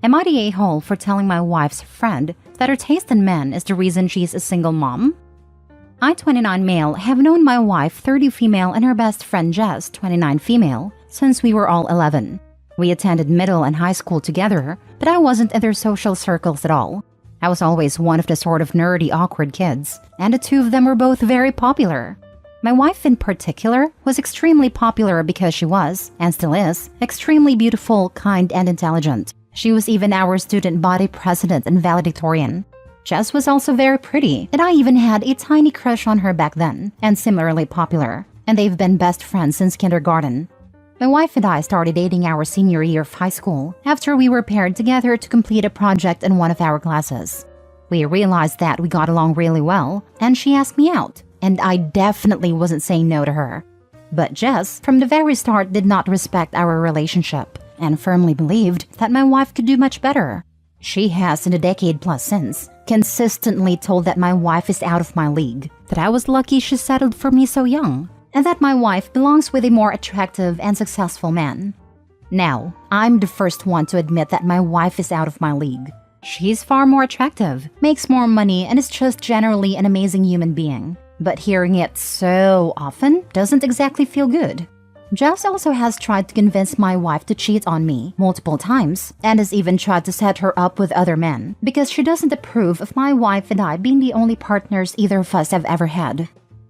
Am I the a-hole for telling my wife's friend that her taste in men is the reason she's a single mom? I, 29 male, have known my wife, 30 female, and her best friend Jess, 29 female, since we were all 11. We attended middle and high school together, but I wasn't in their social circles at all. I was always one of the sort of nerdy, awkward kids, and the two of them were both very popular. My wife in particular was extremely popular because she was, and still is, extremely beautiful, kind, and intelligent. She was even our student body president and valedictorian. Jess was also very pretty, and I even had a tiny crush on her back then, and similarly popular, and they've been best friends since kindergarten. My wife and I started dating our senior year of high school after we were paired together to complete a project in one of our classes. We realized that we got along really well, and she asked me out, and I definitely wasn't saying no to her. But Jess, from the very start, did not respect our relationship and firmly believed that my wife could do much better. She has, in a decade plus since, consistently told that my wife is out of my league, that I was lucky she settled for me so young, and that my wife belongs with a more attractive and successful man. Now, I'm the first one to admit that my wife is out of my league. She's far more attractive, makes more money, and is just generally an amazing human being. But hearing it so often doesn't exactly feel good. Jess also has tried to convince my wife to cheat on me multiple times, and has even tried to set her up with other men because she doesn't approve of my wife and I being the only partners either of us have ever had.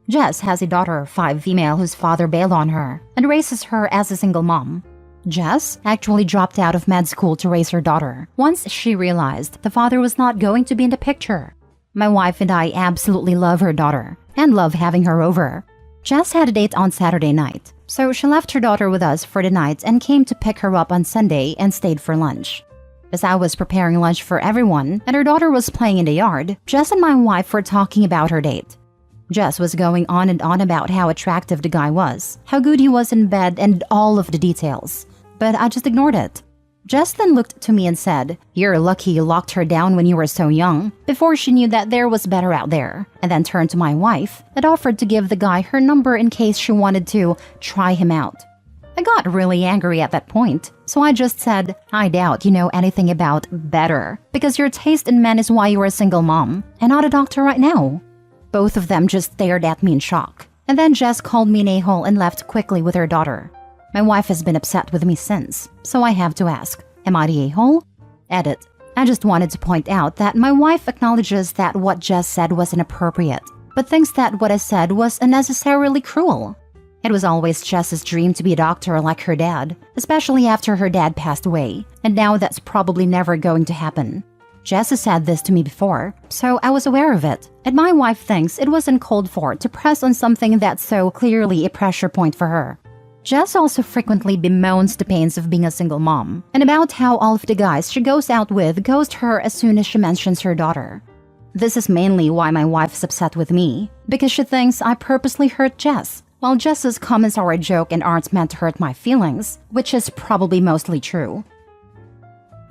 Jess has a daughter, 5 female, whose father bailed on her and raises her as a single mom. Jess actually dropped out of med school to raise her daughter once she realized the father was not going to be in the picture. My wife and I absolutely love her daughter and love having her over. Jess had a date on Saturday night, so she left her daughter with us for the night and came to pick her up on Sunday and stayed for lunch. As I was preparing lunch for everyone and her daughter was playing in the yard, Jess and my wife were talking about her date. Jess was going on and on about how attractive the guy was, how good he was in bed, and all of the details. But I just ignored it. Jess then looked to me and said, "You're lucky you locked her down when you were so young," before she knew that there was better out there, and then turned to my wife and offered to give the guy her number in case she wanted to try him out. I got really angry at that point, so I just said, "I doubt you know anything about better, because your taste in men is why you're a single mom, and not a doctor right now." Both of them just stared at me in shock, and then Jess called me an a-hole and left quickly with her daughter. My wife has been upset with me since, so I have to ask, am I the a-hole? Edit. I just wanted to point out that my wife acknowledges that what Jess said was inappropriate, but thinks that what I said was unnecessarily cruel. It was always Jess's dream to be a doctor like her dad, especially after her dad passed away, and now that's probably never going to happen. Jess has said this to me before, so I was aware of it, and my wife thinks it was uncalled for to press on something that's so clearly a pressure point for her. Jess also frequently bemoans the pains of being a single mom, and about how all of the guys she goes out with ghost her as soon as she mentions her daughter. This is mainly why my wife is upset with me, because she thinks I purposely hurt Jess, while Jess's comments are a joke and aren't meant to hurt my feelings, which is probably mostly true.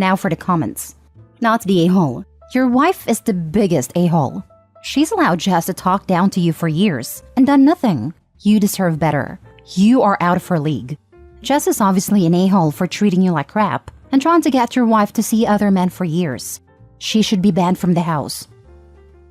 Now for the comments. Not the a-hole. Your wife is the biggest a-hole. She's allowed Jess to talk down to you for years and done nothing. You deserve better. You are out of her league. Jess is obviously an a-hole for treating you like crap and trying to get your wife to see other men for years. She should be banned from the house.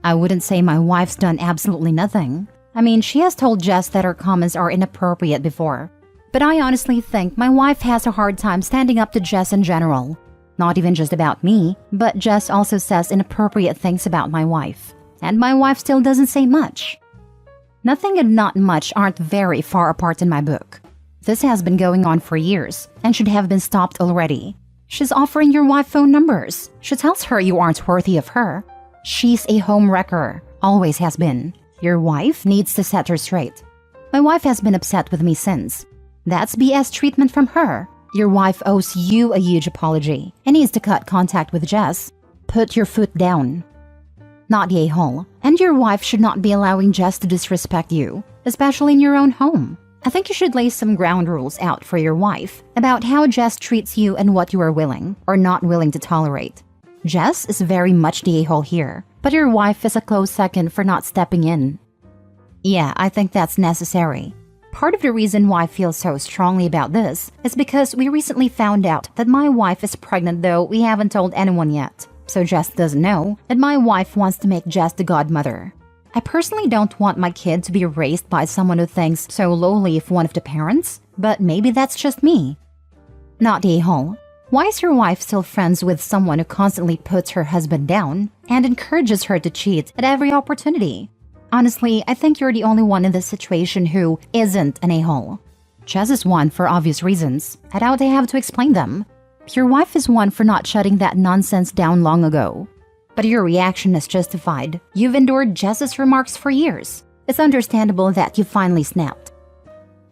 I wouldn't say my wife's done absolutely nothing. I mean, she has told Jess that her comments are inappropriate before. But I honestly think my wife has a hard time standing up to Jess in general. Not even just about me, but Jess also says inappropriate things about my wife. And my wife still doesn't say much. Nothing and not much aren't very far apart in my book. This has been going on for years and should have been stopped already. She's offering your wife phone numbers. She tells her you aren't worthy of her. She's a home wrecker, always has been. Your wife needs to set her straight. My wife has been upset with me since. That's BS treatment from her. Your wife owes you a huge apology and needs to cut contact with Jess. Put your foot down. Not the a-hole. And your wife should not be allowing Jess to disrespect you, especially in your own home. I think you should lay some ground rules out for your wife about how Jess treats you and what you are willing or not willing to tolerate. Jess is very much the a-hole here, but your wife is a close second for not stepping in. Yeah, I think that's necessary. Part of the reason why I feel so strongly about this is because we recently found out that my wife is pregnant, though we haven't told anyone yet. So Jess doesn't know that my wife wants to make Jess the godmother. I personally don't want my kid to be raised by someone who thinks so lowly of one of the parents, but maybe that's just me. Not the a-hole. Why is your wife still friends with someone who constantly puts her husband down and encourages her to cheat at every opportunity? Honestly, I think you're the only one in this situation who isn't an a-hole. Jess is one for obvious reasons. I doubt I have to explain them. Your wife is one for not shutting that nonsense down long ago. But your reaction is justified. You've endured Jess's remarks for years. It's understandable that you finally snapped.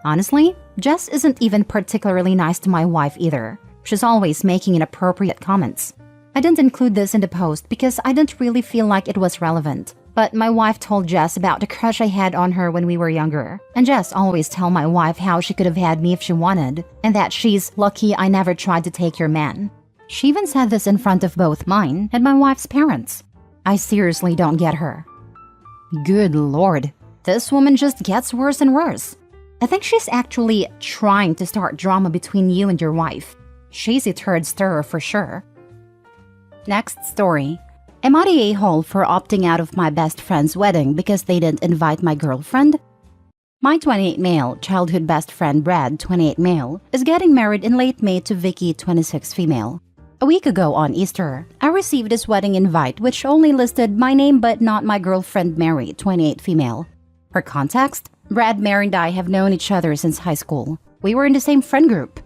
Honestly, Jess isn't even particularly nice to my wife either. She's always making inappropriate comments. I didn't include this in the post because I didn't really feel like it was relevant. But my wife told Jess about the crush I had on her when we were younger. And Jess always tell my wife how she could have had me if she wanted, and that she's lucky I never tried to take your man. She even said this in front of both mine and my wife's parents. I seriously don't get her. Good Lord, this woman just gets worse and worse. I think she's actually trying to start drama between you and your wife. She's a turd stirrer for sure. Next story. Am I the a-hole for opting out of my best friend's wedding because they didn't invite my girlfriend? My 28 male childhood best friend Brad, 28 male, is getting married in late May to Vicky, 26 female. A week ago on Easter, I received his wedding invite which only listed my name but not my girlfriend Mary, 28 female. For context, Brad, Mary and I have known each other since high school. We were in the same friend group.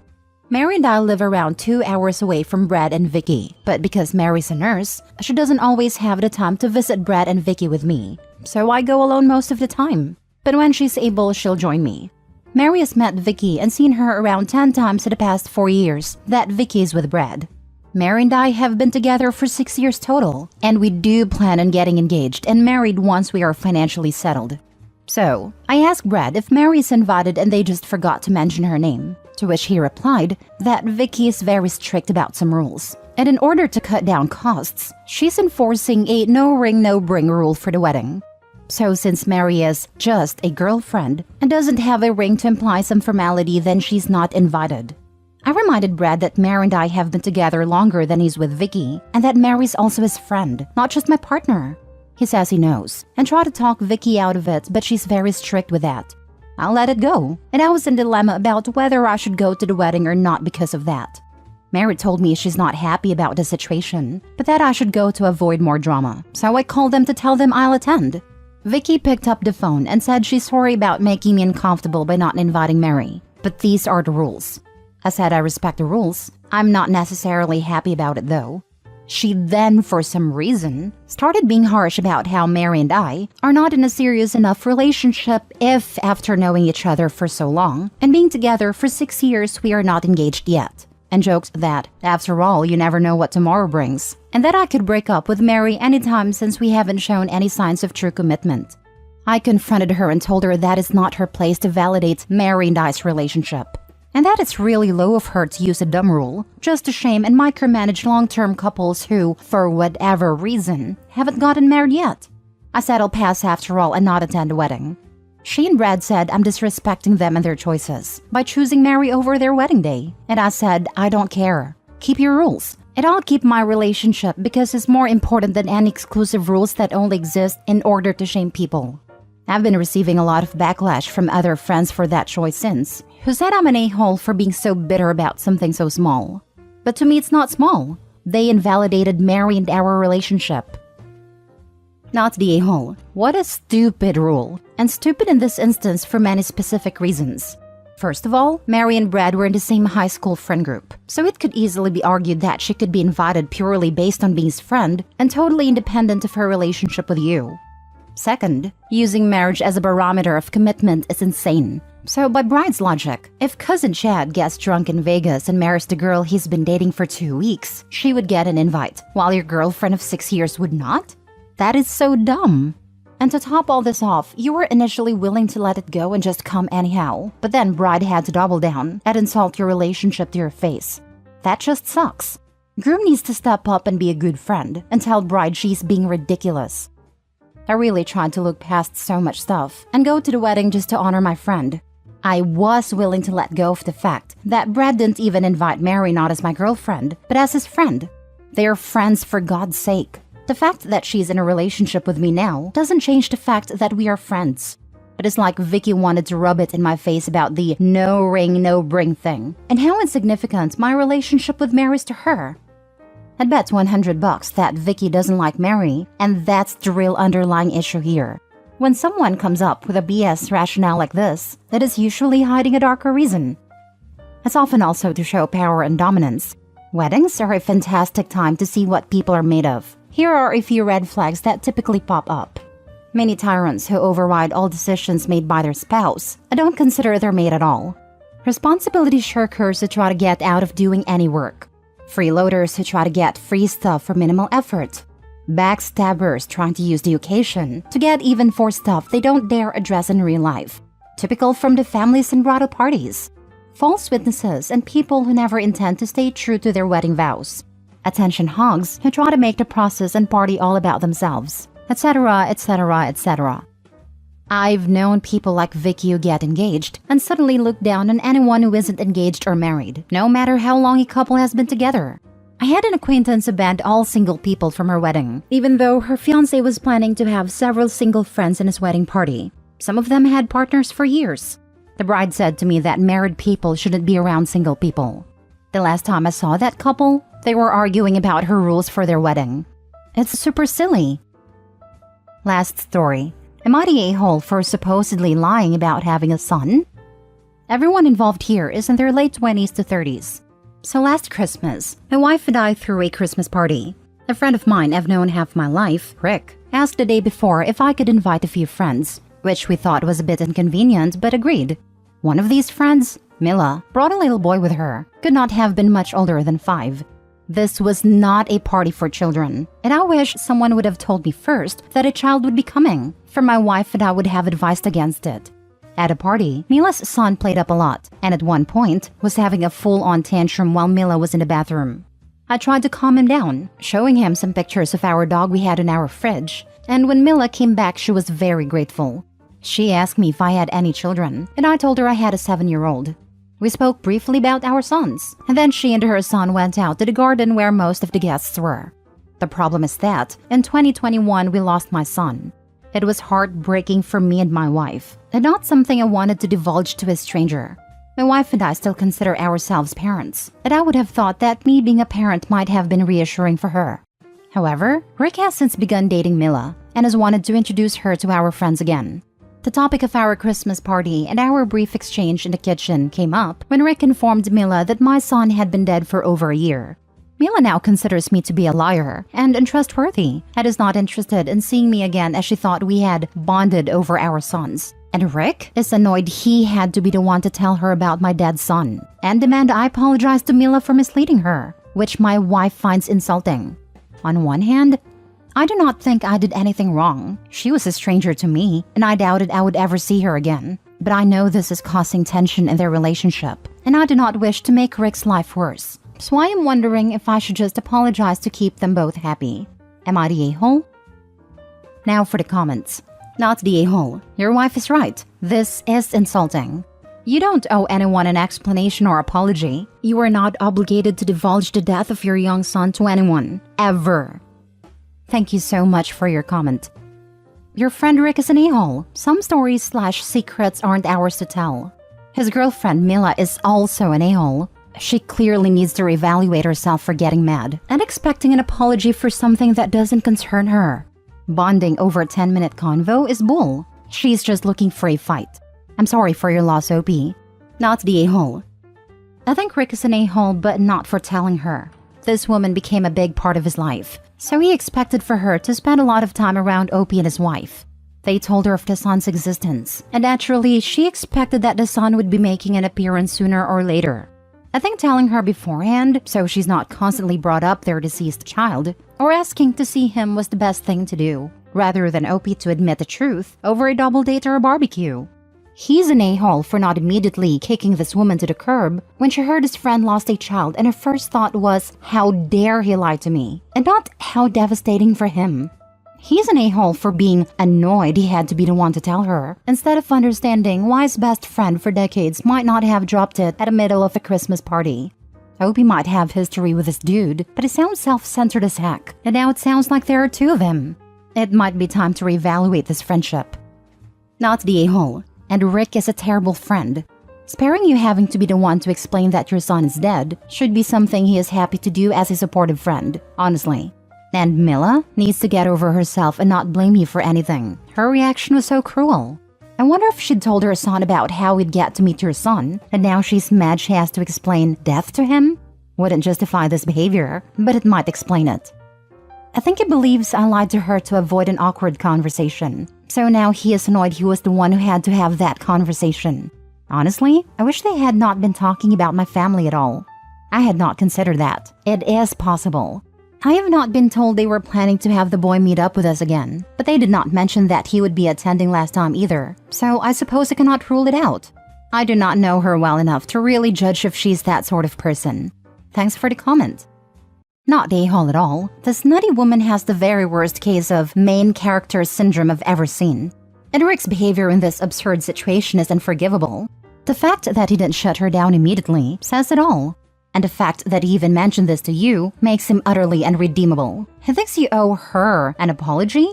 Mary and I live around 2 hours away from Brad and Vicky, but because Mary's a nurse, she doesn't always have the time to visit Brad and Vicky with me, so I go alone most of the time. But when she's able, she'll join me. Mary has met Vicky and seen her around 10 times in the past 4 years that Vicky's with Brad. Mary and I have been together for 6 years total, and we do plan on getting engaged and married once we are financially settled. So, I asked Brad if Mary is invited and they just forgot to mention her name. To which he replied that Vicky is very strict about some rules. And in order to cut down costs, she's enforcing a no ring, no bring rule for the wedding. So since Mary is just a girlfriend and doesn't have a ring to imply some formality, then she's not invited. I reminded Brad that Mary and I have been together longer than he's with Vicky, and that Mary's also his friend, not just my partner. He says he knows, and tried to talk Vicky out of it, but she's very strict with that. I'll let it go, and I was in a dilemma about whether I should go to the wedding or not because of that. Mary told me she's not happy about the situation, but that I should go to avoid more drama, so I called them to tell them I'll attend. Vicky picked up the phone and said she's sorry about making me uncomfortable by not inviting Mary, but these are the rules. I said I respect the rules. I'm not necessarily happy about it though. She then, for some reason, started being harsh about how Mary and I are not in a serious enough relationship if, after knowing each other for so long and being together for 6 years, we are not engaged yet, and joked that, after all, you never know what tomorrow brings, and that I could break up with Mary anytime since we haven't shown any signs of true commitment. I confronted her and told her that is not her place to validate Mary and I's relationship, and that it's really low of her to use a dumb rule just to shame and micromanage long-term couples who, for whatever reason, haven't gotten married yet. I said I'll pass after all and not attend the wedding. She and Brad said I'm disrespecting them and their choices by choosing Mary over their wedding day, and I said I don't care. Keep your rules, and I'll keep my relationship because it's more important than any exclusive rules that only exist in order to shame people. I've been receiving a lot of backlash from other friends for that choice since, who said I'm an a-hole for being so bitter about something so small. But to me it's not small. They invalidated Mary and our relationship. Not the a-hole. What a stupid rule. And stupid in this instance for many specific reasons. First of all, Mary and Brad were in the same high school friend group, so it could easily be argued that she could be invited purely based on being his friend and totally independent of her relationship with you. Second, using marriage as a barometer of commitment is insane. So by Bride's logic, if cousin Chad gets drunk in Vegas and marries the girl he's been dating for 2 weeks, she would get an invite, while your girlfriend of 6 years would not? That is so dumb. And to top all this off, you were initially willing to let it go and just come anyhow, but then Bride had to double down and insult your relationship to your face. That just sucks. Groom needs to step up and be a good friend and tell Bride she's being ridiculous. I really tried to look past so much stuff and go to the wedding just to honor my friend. I was willing to let go of the fact that Brad didn't even invite Mary not as my girlfriend, but as his friend. They are friends for God's sake. The fact that she's in a relationship with me now doesn't change the fact that we are friends. It is like Vicky wanted to rub it in my face about the no ring, no bring thing, and how insignificant my relationship with Mary is to her. I'd bet $100 that Vicky doesn't like Mary, and that's the real underlying issue here. When someone comes up with a BS rationale like this, it is usually hiding a darker reason. It's often also to show power and dominance. Weddings are a fantastic time to see what people are made of. Here are a few red flags that typically pop up. Many tyrants who override all decisions made by their spouse. I don't consider their mate at all. Responsibility shirkers who try to get out of doing any work. Freeloaders who try to get free stuff for minimal effort. Backstabbers trying to use the occasion to get even for stuff they don't dare address in real life. Typical from the families and bridal parties. False witnesses and people who never intend to stay true to their wedding vows. Attention hogs who try to make the process and party all about themselves, etc., etc., etc. I've known people like Vicky who get engaged and suddenly look down on anyone who isn't engaged or married, no matter how long a couple has been together. I had an acquaintance who banned all single people from her wedding, even though her fiancé was planning to have several single friends in his wedding party. Some of them had partners for years. The bride said to me that married people shouldn't be around single people. The last time I saw that couple, they were arguing about her rules for their wedding. It's super silly. Last story. Am I the a-hole for supposedly lying about having a son? Everyone involved here is in their late 20s to 30s. So last Christmas, my wife and I threw a Christmas party. A friend of mine I've known half my life, Rick, asked the day before if I could invite a few friends, which we thought was a bit inconvenient but agreed. One of these friends, Mila, brought a little boy with her, could not have been much older than 5. This was not a party for children, and I wish someone would have told me first that a child would be coming, for my wife and I would have advised against it. At a party, Mila's son played up a lot, and at one point was having a full-on tantrum while Mila was in the bathroom. I tried to calm him down, showing him some pictures of our dog we had in our fridge, and when Mila came back she was very grateful. She asked me if I had any children, and I told her I had a 7-year-old. We spoke briefly about our sons, and then she and her son went out to the garden where most of the guests were. The problem is that, in 2021 we lost my son. It was heartbreaking for me and my wife, and not something I wanted to divulge to a stranger. My wife and I still consider ourselves parents, and I would have thought that me being a parent might have been reassuring for her. However, Rick has since begun dating Mila, and has wanted to introduce her to our friends again. The topic of our Christmas party and our brief exchange in the kitchen came up when Rick informed Mila that my son had been dead for over a year. Mila now considers me to be a liar and untrustworthy and is not interested in seeing me again as she thought we had bonded over our sons. And Rick is annoyed he had to be the one to tell her about my dead son and demand I apologize to Mila for misleading her, which my wife finds insulting. On one hand, I do not think I did anything wrong. She was a stranger to me, and I doubted I would ever see her again. But I know this is causing tension in their relationship, and I do not wish to make Rick's life worse. So I am wondering if I should just apologize to keep them both happy. Am I the a-hole? Now for the comments. Not the a-hole. Your wife is right. This is insulting. You don't owe anyone an explanation or apology. You are not obligated to divulge the death of your young son to anyone. Ever. Thank you so much for your comment. Your friend Rick is an a-hole. Some stories/secrets aren't ours to tell. His girlfriend Mila is also an a-hole. She clearly needs to reevaluate herself for getting mad and expecting an apology for something that doesn't concern her. Bonding over a 10-minute convo is bull. She's just looking for a fight. I'm sorry for your loss, OP. Not the a-hole. I think Rick is an a-hole, but not for telling her. This woman became a big part of his life, so he expected for her to spend a lot of time around OP and his wife. They told her of the son's existence, and naturally, she expected that the son would be making an appearance sooner or later. I think telling her beforehand, so she's not constantly brought up their deceased child, or asking to see him was the best thing to do, rather than OP to admit the truth over a double date or a barbecue. He's an a-hole for not immediately kicking this woman to the curb when she heard his friend lost a child and her first thought was, how dare he lie to me, and not how devastating for him. He's an a-hole for being annoyed he had to be the one to tell her, instead of understanding why his best friend for decades might not have dropped it at the middle of a Christmas party. I hope he might have history with this dude, but he sounds self-centered as heck, and now it sounds like there are two of him. It might be time to reevaluate this friendship. Not the a-hole, and Rick is a terrible friend. Sparing you having to be the one to explain that your son is dead should be something he is happy to do as a supportive friend, honestly. And Mila needs to get over herself and not blame you for anything. Her reaction was so cruel. I wonder if she'd told her son about how we'd get to meet your son, and now she's mad she has to explain death to him? Wouldn't justify this behavior, but it might explain it. I think he believes I lied to her to avoid an awkward conversation. So now he is annoyed he was the one who had to have that conversation. Honestly, I wish they had not been talking about my family at all. I had not considered that. It is possible. I have not been told they were planning to have the boy meet up with us again, but they did not mention that he would be attending last time either, so I suppose I cannot rule it out. I do not know her well enough to really judge if she's that sort of person. Thanks for the comment. Not a-hole at all. This nutty woman has the very worst case of main character syndrome I've ever seen. And Rick's behavior in this absurd situation is unforgivable. The fact that he didn't shut her down immediately says it all. And the fact that he even mentioned this to you makes him utterly unredeemable. He thinks you owe her an apology?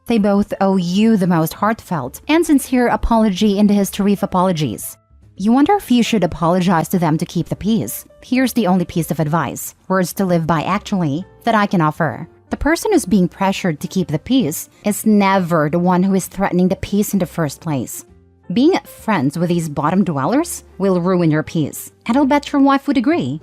They both owe you the most heartfelt and sincere apology in the history of apologies. You wonder if you should apologize to them to keep the peace. Here's the only piece of advice, words to live by actually, that I can offer. The person who's being pressured to keep the peace is never the one who is threatening the peace in the first place. Being friends with these bottom dwellers will ruin your peace, and I'll bet your wife would agree.